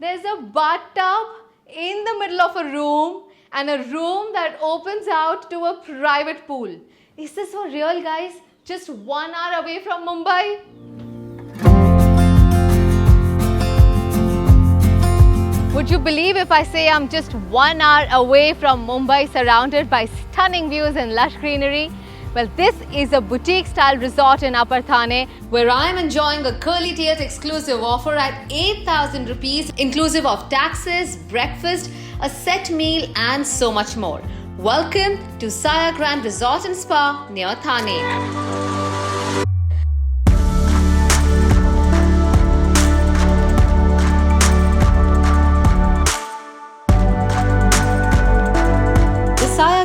There's a bathtub in the middle of a room and a room that opens out to a private pool. Is this for real, guys? Just 1 hour away from Mumbai? Would you believe if I say I'm just 1 hour away from Mumbai, surrounded by stunning views and lush greenery? Well, this is a boutique-style resort in Upper Thane, where I am enjoying a Curly Tails exclusive offer at 8,000 rupees, inclusive of taxes, breakfast, a set meal and so much more. Welcome to Saya Grand Resort and Spa near Thane.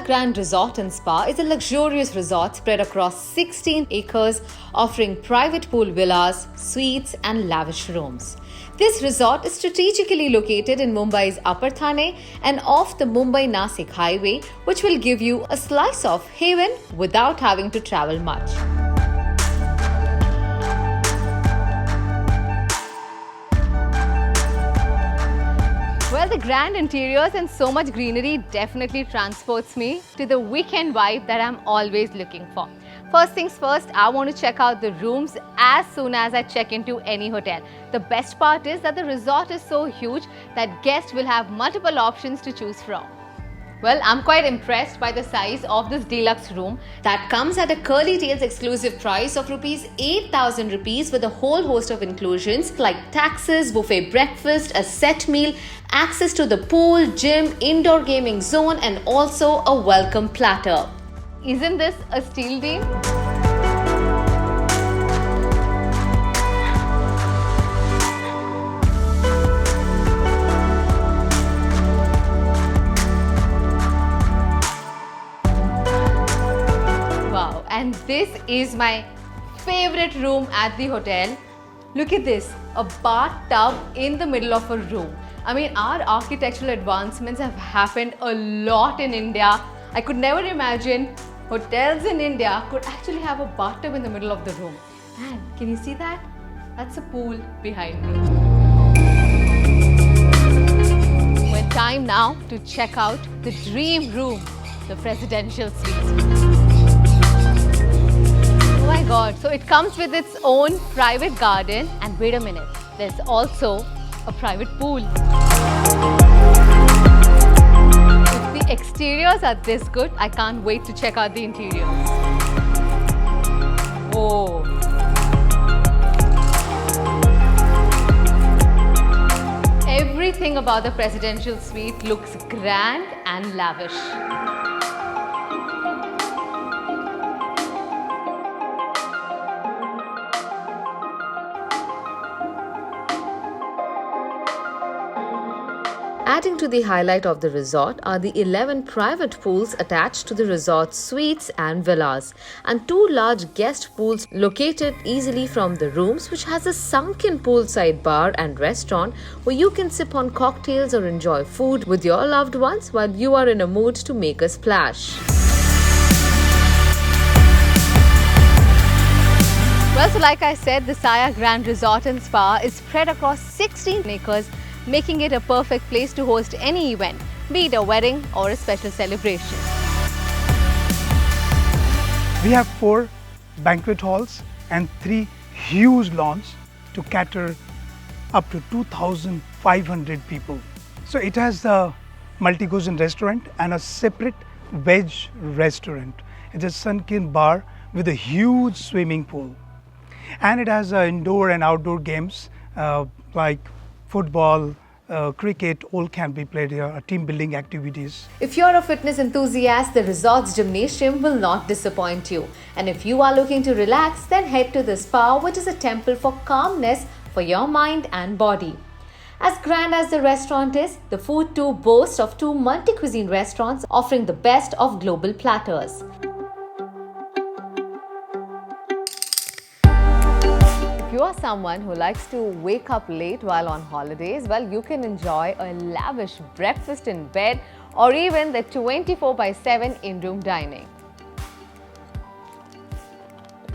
Grand Resort and Spa is a luxurious resort spread across 16 acres, offering private pool villas, suites and lavish rooms. This resort is strategically located in Mumbai's Upper Thane and off the Mumbai Nasik Highway, which will give you a slice of haven without having to travel much. Well, the grand interiors and so much greenery definitely transports me to the weekend vibe that I'm always looking for. First things first, I want to check out the rooms as soon as I check into any hotel. The best part is that the resort is so huge that guests will have multiple options to choose from. Well, I'm quite impressed by the size of this deluxe room that comes at a Curly Tails exclusive price of rupees 8,000 rupees with a whole host of inclusions like taxes, buffet breakfast, a set meal, access to the pool, gym, indoor gaming zone and also a welcome platter. Isn't this a steal deal? And this is my favorite room at the hotel. Look at this, a bathtub in the middle of a room. I mean, our architectural advancements have happened a lot in India. I could never imagine hotels in India could actually have a bathtub in the middle of the room. And can you see that? That's a pool behind me. Well, time now to check out the dream room, the presidential suite. Oh my god, so it comes with its own private garden and wait a minute, there's also a private pool. If the exteriors are this good, I can't wait to check out the interiors. Oh. Everything about the presidential suite looks grand and lavish. Adding to the highlight of the resort are the 11 private pools attached to the resort's suites and villas, and 2 large guest pools located easily from the rooms, which has a sunken poolside bar and restaurant where you can sip on cocktails or enjoy food with your loved ones while you are in a mood to make a splash. Well, so like I said, the Saya Grand Resort and Spa is spread across 16 acres, making it a perfect place to host any event, be it a wedding or a special celebration. We have 4 banquet halls and 3 huge lawns to cater up to 2,500 people. So it has a multi-cuisine restaurant and a separate veg restaurant. It's a sunken bar with a huge swimming pool. And it has indoor and outdoor games like football, cricket, all can be played here, team building activities. If you're a fitness enthusiast, the resort's gymnasium will not disappoint you. And if you are looking to relax, then head to the spa, which is a temple for calmness for your mind and body. As grand as the restaurant is, the food too boasts of 2 multi-cuisine restaurants offering the best of global platters. If you are someone who likes to wake up late while on holidays, well, you can enjoy a lavish breakfast in bed or even the 24/7 in-room dining.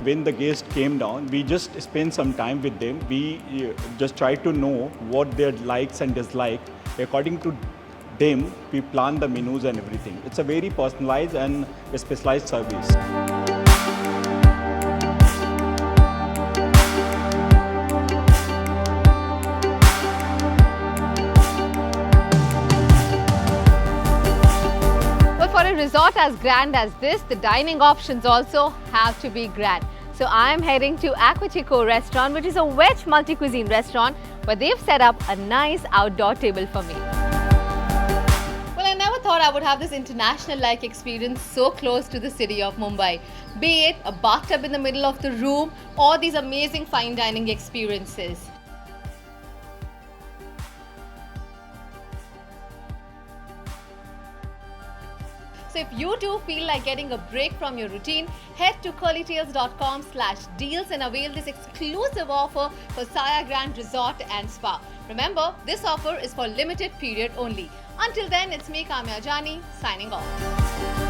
when the guest came down, we just spent some time with them. We just try to know what their likes and dislikes. According to them, we plan the menus and everything. It's a very personalized and specialized service. For a resort as grand as this, the dining options also have to be grand. So I'm heading to Aquatico restaurant, which is a veg multi-cuisine restaurant, where they've set up a nice outdoor table for me. Well, I never thought I would have this international-like experience so close to the city of Mumbai. Be it a bathtub in the middle of the room or these amazing fine dining experiences. So if you too feel like getting a break from your routine, head to curlytails.com/deals and avail this exclusive offer for Saya Grand Resort and Spa. Remember, this offer is for limited period only. Until then, it's me, Kamiya Jani, signing off.